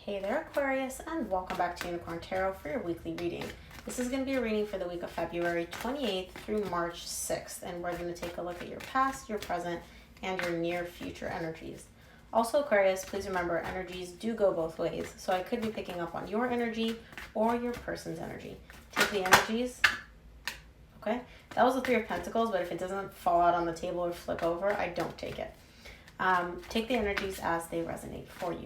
Hey there, Aquarius, and welcome back to Unicorn Tarot for your weekly reading. This is going to be a reading for the week of February 28th through March 6th, and we're going to take a look at your past, your present, and your near future energies. Also, Aquarius, please remember energies do go both ways, so I could be picking up on your energy or your person's energy. Take the energies. Okay, that was the Three of Pentacles, but if it doesn't fall out on the table or flip over, I don't take it. Take the energies as they resonate for you.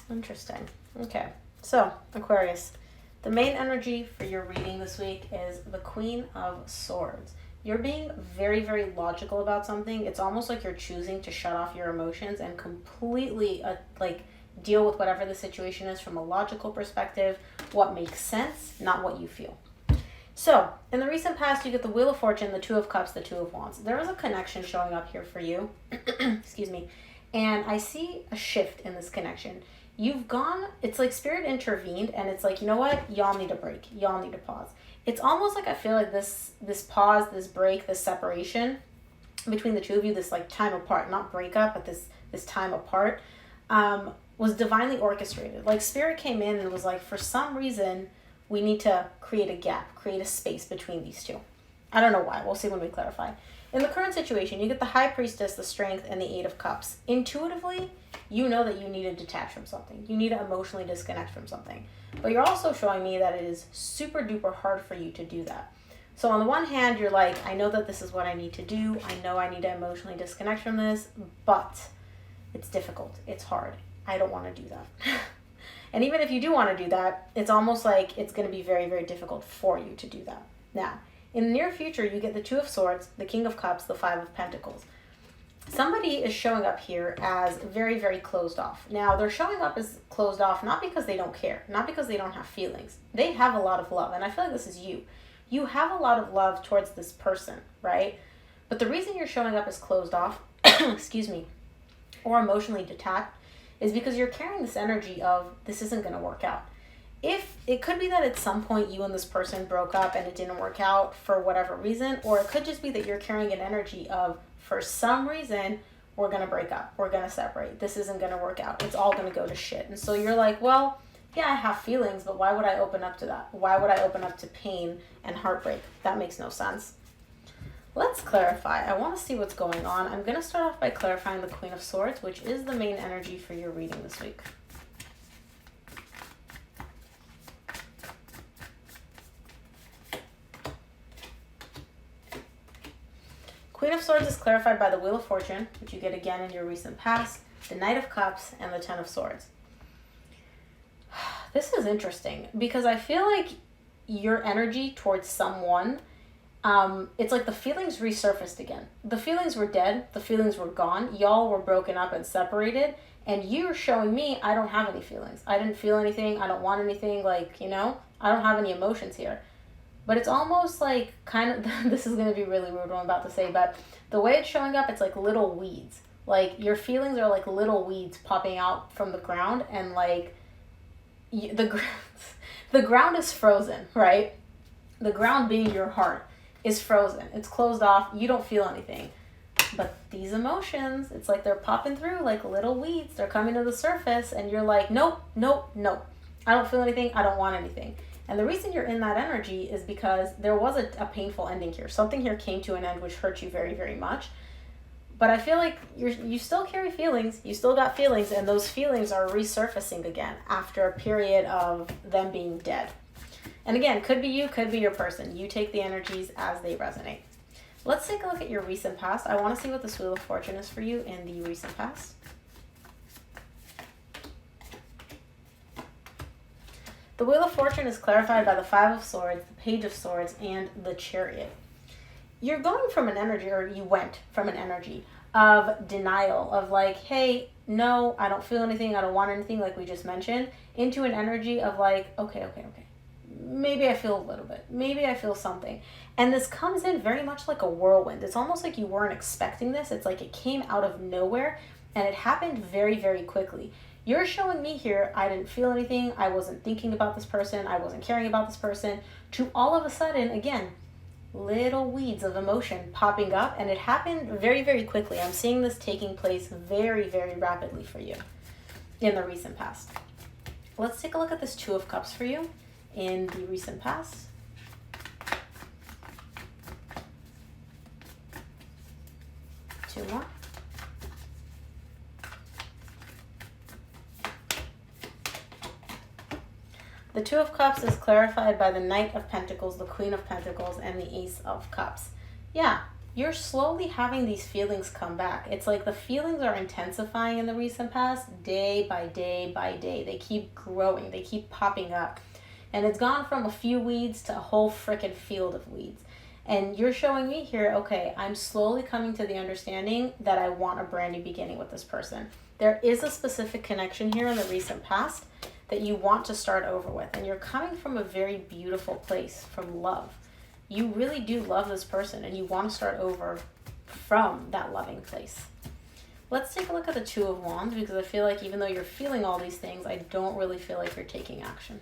Interesting. Okay, so Aquarius, the main energy for your reading this week is the Queen of Swords. You're being very, very logical about something. It's almost like you're choosing to shut off your emotions and completely deal with whatever the situation is from a logical perspective, what makes sense, not what you feel. So, in the recent past, you get the Wheel of Fortune, the Two of Cups, the Two of Wands. There is a connection showing up here for you. Excuse me. And I see a shift in this connection. You've gone, it's like Spirit intervened and it's like, you know what? Y'all need a break. Y'all need to pause. It's almost like I feel like this pause, this break, this separation between the two of you, this like time apart, not breakup, but this time apart, was divinely orchestrated. Like Spirit came in and was like, for some reason, we need to create a gap, create a space between these two. I don't know why. We'll see when we clarify. In the current situation, you get the High Priestess, the Strength, and the Eight of Cups. Intuitively, you know that you need to detach from something. You need to emotionally disconnect from something. But you're also showing me that it is super duper hard for you to do that. So on the one hand, you're like, I know that this is what I need to do. I know I need to emotionally disconnect from this, but it's difficult. It's hard. I don't want to do that. And even if you do want to do that, it's almost like it's going to be very, very difficult for you to do that. Now, in the near future, you get the Two of Swords, the King of Cups, the Five of Pentacles. Somebody is showing up here as very, very closed off. Now, they're showing up as closed off not because they don't care, not because they don't have feelings. They have a lot of love, and I feel like this is you. You have a lot of love towards this person, right? But the reason you're showing up as closed off, excuse me, or emotionally detached is because you're carrying this energy of this isn't going to work out. If it could be that at some point you and this person broke up and it didn't work out for whatever reason, or it could just be that you're carrying an energy of for some reason we're going to break up, we're going to separate, this isn't going to work out, it's all going to go to shit. And so you're like, well, yeah, I have feelings, but why would I open up to that? Why would I open up to pain and heartbreak? That makes no sense. Let's clarify. I want to see what's going on. I'm going to start off by clarifying the Queen of Swords, which is the main energy for your reading this week. Queen of Swords is clarified by the Wheel of Fortune, which you get again in your recent past, the Knight of Cups, and the Ten of Swords. This is interesting because I feel like your energy towards someone, it's like the feelings resurfaced again. The feelings were dead. The feelings were gone. Y'all were broken up and separated. And you're showing me I don't have any feelings. I didn't feel anything. I don't want anything. I don't have any emotions here. But it's almost like kind of, this is going to be really weird what I'm about to say, but the way it's showing up, it's like little weeds. Like your feelings are like little weeds popping out from the ground, and like the ground is frozen, right? The ground being your heart is frozen. It's closed off. You don't feel anything. But these emotions, it's like they're popping through like little weeds. They're coming to the surface and you're like, nope, nope, nope. I don't feel anything. I don't want anything. And the reason you're in that energy is because there was a painful ending here. Something here came to an end which hurt you very, very much. But I feel like you still carry feelings. You still got feelings, and those feelings are resurfacing again after a period of them being dead. And again, could be you, could be your person. You take the energies as they resonate. Let's take a look at your recent past. I want to see what this Wheel of Fortune is for you in the recent past. The Wheel of Fortune is clarified by the Five of Swords, the Page of Swords, and the Chariot. You're going from an energy, or you went from an energy of denial, of like, hey, no, I don't feel anything, I don't want anything, like we just mentioned, into an energy of like, okay. maybe I feel a little bit, maybe I feel something. And this comes in very much like a whirlwind. It's almost like you weren't expecting this. It's like it came out of nowhere and it happened very, very quickly. You're showing me here, I didn't feel anything, I wasn't thinking about this person, I wasn't caring about this person, to all of a sudden, again, little weeds of emotion popping up, and it happened very, very quickly. I'm seeing this taking place very, very rapidly for you in the recent past. Let's take a look at this Two of Cups for you in the recent past. Two more. The Two of Cups is clarified by the Knight of Pentacles, the Queen of Pentacles, and the Ace of Cups. Yeah, you're slowly having these feelings come back. It's like the feelings are intensifying in the recent past, day by day by day. They keep growing, they keep popping up. And it's gone from a few weeds to a whole frickin' field of weeds. And you're showing me here, okay, I'm slowly coming to the understanding that I want a brand new beginning with this person. There is a specific connection here in the recent past that you want to start over with. And you're coming from a very beautiful place, from love. You really do love this person and you want to start over from that loving place. Let's take a look at the Two of Wands, because I feel like even though you're feeling all these things, I don't really feel like you're taking action.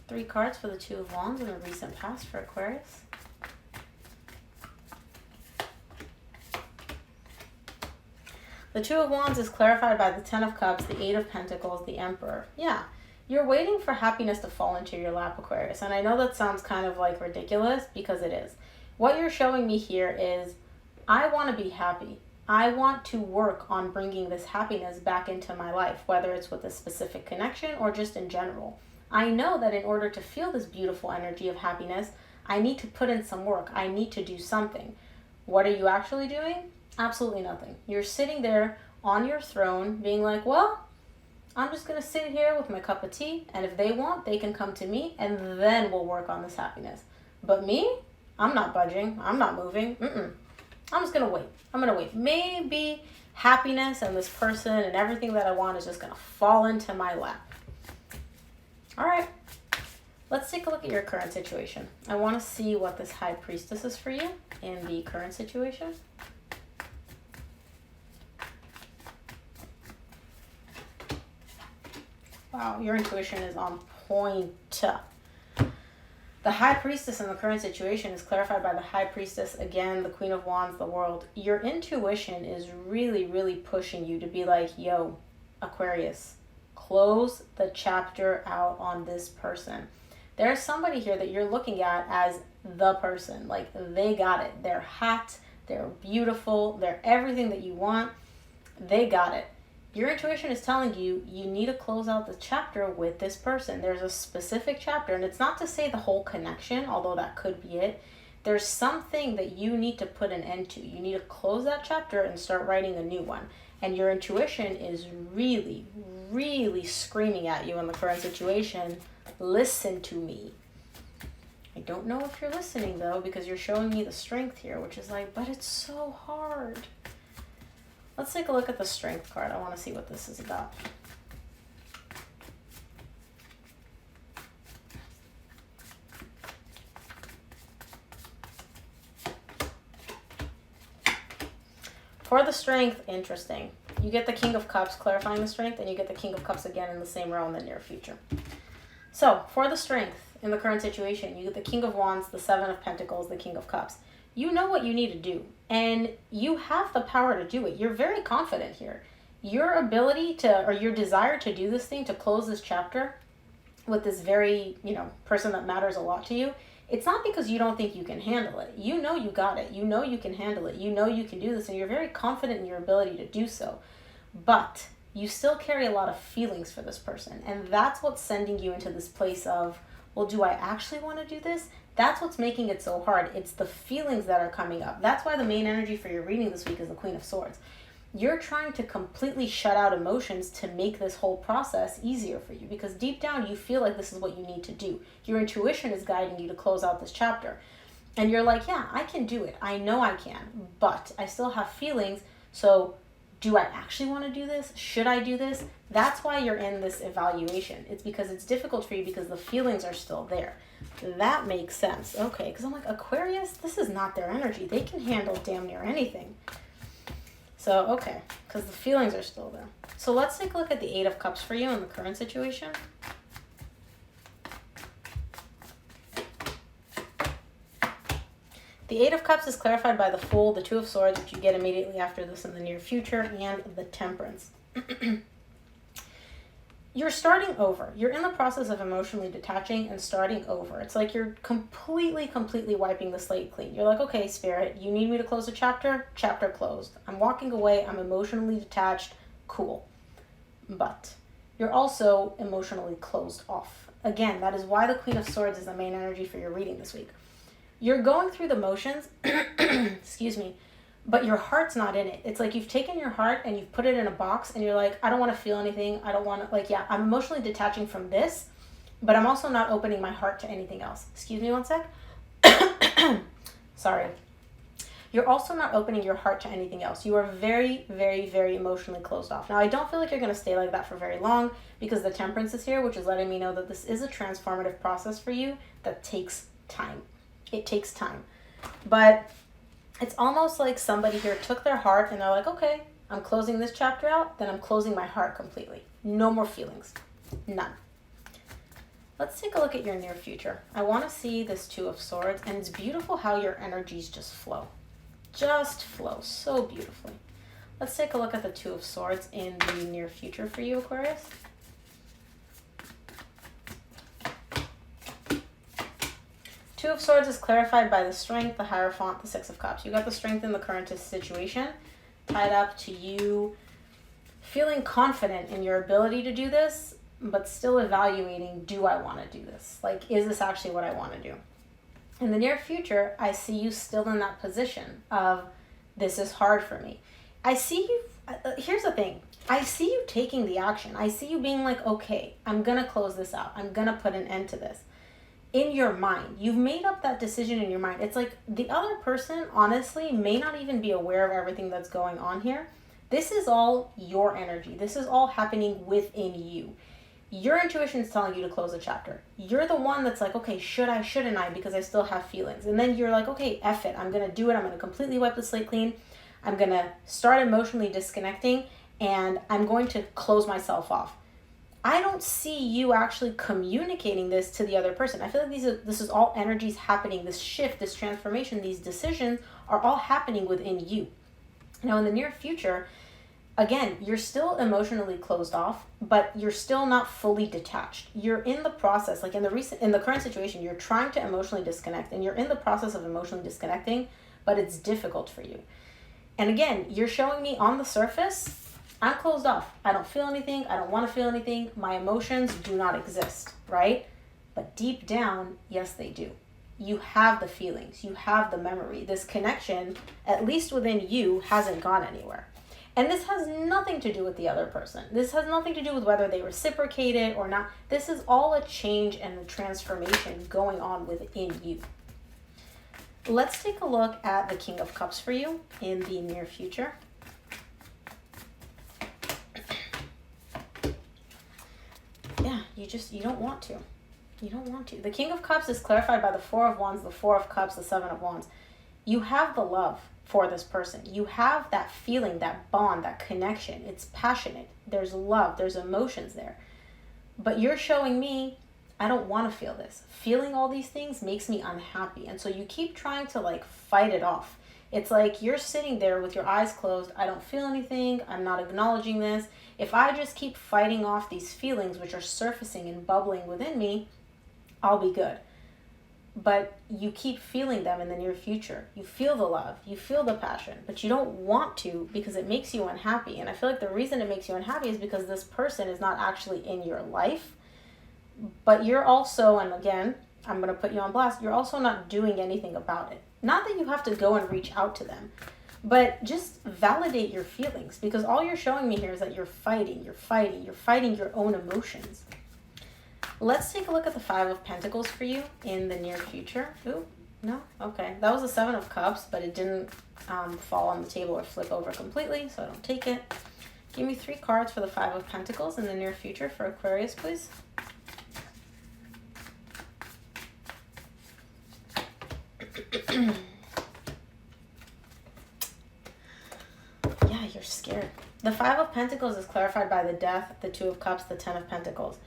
3 cards for the Two of Wands in the recent past for Aquarius. The Two of Wands is clarified by the Ten of Cups, the Eight of Pentacles, the Emperor. Yeah, you're waiting for happiness to fall into your lap, Aquarius. And I know that sounds kind of like ridiculous, because it is. What you're showing me here is, I want to be happy. I want to work on bringing this happiness back into my life, whether it's with a specific connection or just in general. I know that in order to feel this beautiful energy of happiness, I need to put in some work. I need to do something. What are you actually doing? Absolutely nothing. You're sitting there on your throne being like, well, I'm just going to sit here with my cup of tea, and if they want, they can come to me, and then we'll work on this happiness. But me, I'm not budging. I'm not moving. I'm just going to wait. I'm going to wait. Maybe happiness and this person and everything that I want is just going to fall into my lap. All right. Let's take a look at your current situation. I want to see what this High Priestess is for you in the current situation. Wow, your intuition is on point. The High Priestess in the current situation is clarified by the High Priestess, again, the Queen of Wands, the World. Your intuition is really, really pushing you to be like, yo, Aquarius, close the chapter out on this person. There's somebody here that you're looking at as the person. Like, they got it. They're hot. They're beautiful. They're everything that you want. They got it. Your intuition is telling you, you need to close out the chapter with this person. There's a specific chapter, and it's not to say the whole connection, although that could be it. There's something that you need to put an end to. You need to close that chapter and start writing a new one. And your intuition is really, really screaming at you in the current situation, listen to me. I don't know if you're listening, though, because you're showing me the Strength here, which is like, but it's so hard. Let's take a look at the Strength card. I want to see what this is about. For the Strength, interesting. You get the King of Cups clarifying the Strength, and you get the King of Cups again in the same row in the near future. So, for the Strength in the current situation, you get the King of Wands, the Seven of Pentacles, the King of Cups. You know what you need to do, and you have the power to do it. You're very confident here. Your ability to, or your desire to do this thing, to close this chapter with this very, person that matters a lot to you, it's not because you don't think you can handle it. You know you got it. You know you can handle it. You know you can do this, and you're very confident in your ability to do so. But you still carry a lot of feelings for this person, and that's what's sending you into this place of, well, do I actually want to do this? That's what's making it so hard. It's the feelings that are coming up. That's why the main energy for your reading this week is the Queen of Swords. You're trying to completely shut out emotions to make this whole process easier for you, because deep down you feel like this is what you need to do. Your intuition is guiding you to close out this chapter. And you're like, yeah, I can do it. I know I can, but I still have feelings. So do I actually want to do this? Should I do this? That's why you're in this evaluation. It's because it's difficult for you because the feelings are still there. That makes sense. Okay, because I'm like, Aquarius, this is not their energy. They can handle damn near anything. So, okay, because the feelings are still there. So let's take a look at the Eight of Cups for you in the current situation. The Eight of Cups is clarified by the Fool, the Two of Swords, which you get immediately after this in the near future, and the Temperance. You're starting over. You're in the process of emotionally detaching and starting over. It's like you're completely wiping the slate clean. You're like, okay, Spirit, you need me to close a chapter? Chapter closed. I'm walking away. I'm emotionally detached. Cool. But you're also emotionally closed off. Again, that is why the Queen of Swords is the main energy for your reading this week. You're going through the motions, excuse me, but your heart's not in it. It's like you've taken your heart and you've put it in a box and you're like, I don't want to feel anything. I don't want to, like, yeah, I'm emotionally detaching from this, but I'm also not opening my heart to anything else. Excuse me one sec. Sorry. You're also not opening your heart to anything else. You are very emotionally closed off. Now, I don't feel like you're going to stay like that for very long because the Temperance is here, which is letting me know that this is a transformative process for you that takes time. It takes time. But it's almost like somebody here took their heart and they're like, okay, I'm closing this chapter out, then I'm closing my heart completely. No more feelings. None. Let's take a look at your near future. I want to see this Two of Swords, and it's beautiful how your energies just flow. Just flow so beautifully. Let's take a look at the Two of Swords in the near future for you, Aquarius. Two of Swords is clarified by the Strength, the Hierophant, the Six of Cups. You got the Strength in the current situation, tied up to you feeling confident in your ability to do this, but still evaluating, do I want to do this? Like, is this actually what I want to do? In the near future, I see you still in that position of, this is hard for me. I see you, here's the thing. I see you taking the action. I see you being like, okay, I'm going to close this out. I'm going to put an end to this. In your mind, you've made up that decision in your mind. It's like the other person, honestly, may not even be aware of everything that's going on here. This is all your energy. This is all happening within you. Your intuition is telling you to close a chapter. You're the one that's like, okay, should I, shouldn't I? Because I still have feelings. And then you're like, okay, F it. I'm going to do it. I'm going to completely wipe the slate clean. I'm going to start emotionally disconnecting, and I'm going to close myself off. I don't see you actually communicating this to the other person. I feel like this is all energies happening. This shift, this transformation, these decisions are all happening within you. Now, in the near future, again, you're still emotionally closed off, but you're still not fully detached. You're in the process, like in the current situation, you're trying to emotionally disconnect, and you're in the process of emotionally disconnecting, but it's difficult for you. And again, you're showing me on the surface, I'm closed off. I don't feel anything. I don't want to feel anything. My emotions do not exist, right? But deep down, yes, they do. You have the feelings. You have the memory. This connection, at least within you, hasn't gone anywhere. And this has nothing to do with the other person. This has nothing to do with whether they reciprocate it or not. This is all a change and a transformation going on within you. Let's take a look at the King of Cups for you in the near future. Yeah, you don't want to. You don't want to. The King of Cups is clarified by the Four of Wands, the Four of Cups, the Seven of Wands. You have the love for this person. You have that feeling, that bond, that connection. It's passionate. There's love. There's emotions there. But you're showing me, I don't want to feel this. Feeling all these things makes me unhappy. And so you keep trying to like fight it off. It's like you're sitting there with your eyes closed. I don't feel anything. I'm not acknowledging this. If I just keep fighting off these feelings which are surfacing and bubbling within me, I'll be good. But you keep feeling them in the near future. You feel the love, you feel the passion, but you don't want to because it makes you unhappy. And I feel like the reason it makes you unhappy is because this person is not actually in your life. But you're also, and again, I'm going to put you on blast, you're also not doing anything about it. Not that you have to go and reach out to them, but just validate your feelings, because all you're showing me here is that you're fighting your own emotions. Let's take a look at the Five of Pentacles for you in the near future. Ooh, No? Okay. That was the Seven of Cups, but it didn't fall on the table or flip over completely, so I don't take it. Give me 3 cards for the Five of Pentacles in the near future for Aquarius, please. Yeah, you're scared. The Five of Pentacles is clarified by the Death, the Two of Cups, the Ten of Pentacles.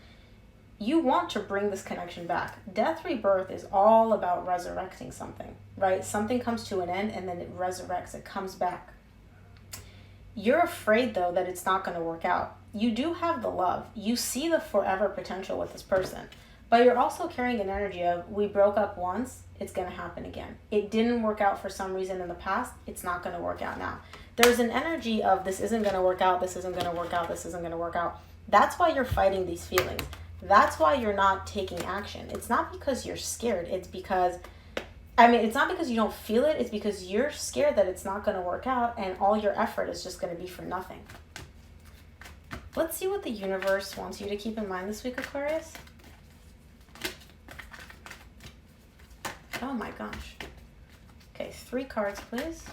You want to bring this connection back. Death rebirth is all about resurrecting something, right? Something comes to an end and then it resurrects, it comes back. You're afraid, though, that it's not going to work out. You do have the love. You see the forever potential with this person. But you're also carrying an energy of, we broke up once, it's going to happen again. It didn't work out for some reason in the past, it's not going to work out now. There's an energy of, this isn't going to work out, this isn't going to work out, this isn't going to work out. That's why you're fighting these feelings. That's why you're not taking action. It's not because you're scared. It's because, it's not because you don't feel it. It's because you're scared that it's not going to work out and all your effort is just going to be for nothing. Let's see what the universe wants you to keep in mind this week, Aquarius. Oh my gosh. Okay, 3 cards, please,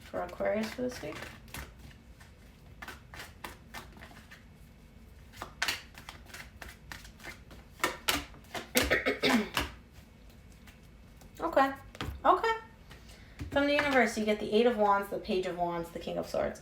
for Aquarius for this week. Okay. From the universe, you get the Eight of Wands, the Page of Wands, the King of Swords.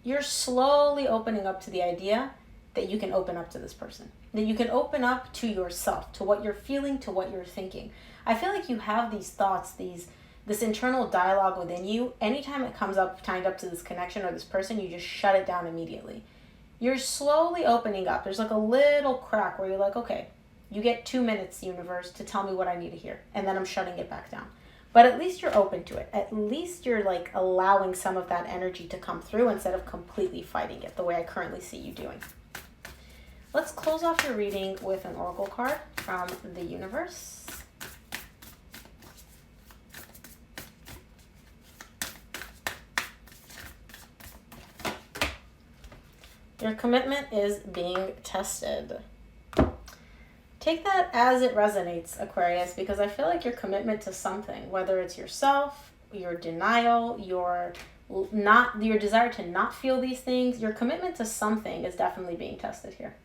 You're slowly opening up to the idea that you can open up to this person. That you can open up to yourself, to what you're feeling, to what you're thinking. I feel like you have these thoughts, this internal dialogue within you. Anytime it comes up, tied up to this connection or this person, you just shut it down immediately. You're slowly opening up. There's like a little crack where you're like, okay, you get 2 minutes, universe, to tell me what I need to hear. And then I'm shutting it back down. But at least you're open to it. At least you're like allowing some of that energy to come through instead of completely fighting it the way I currently see you doing. Let's close off your reading with an oracle card from the universe. Your commitment is being tested. Take that as it resonates, Aquarius, because I feel like your commitment to something, whether it's yourself, your denial, your desire to not feel these things, your commitment to something is definitely being tested here.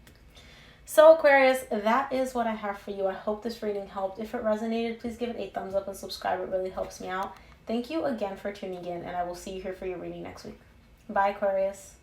So Aquarius, that is what I have for you. I hope this reading helped. If it resonated, please give it a thumbs up and subscribe. It really helps me out. Thank you again for tuning in, and I will see you here for your reading next week. Bye, Aquarius.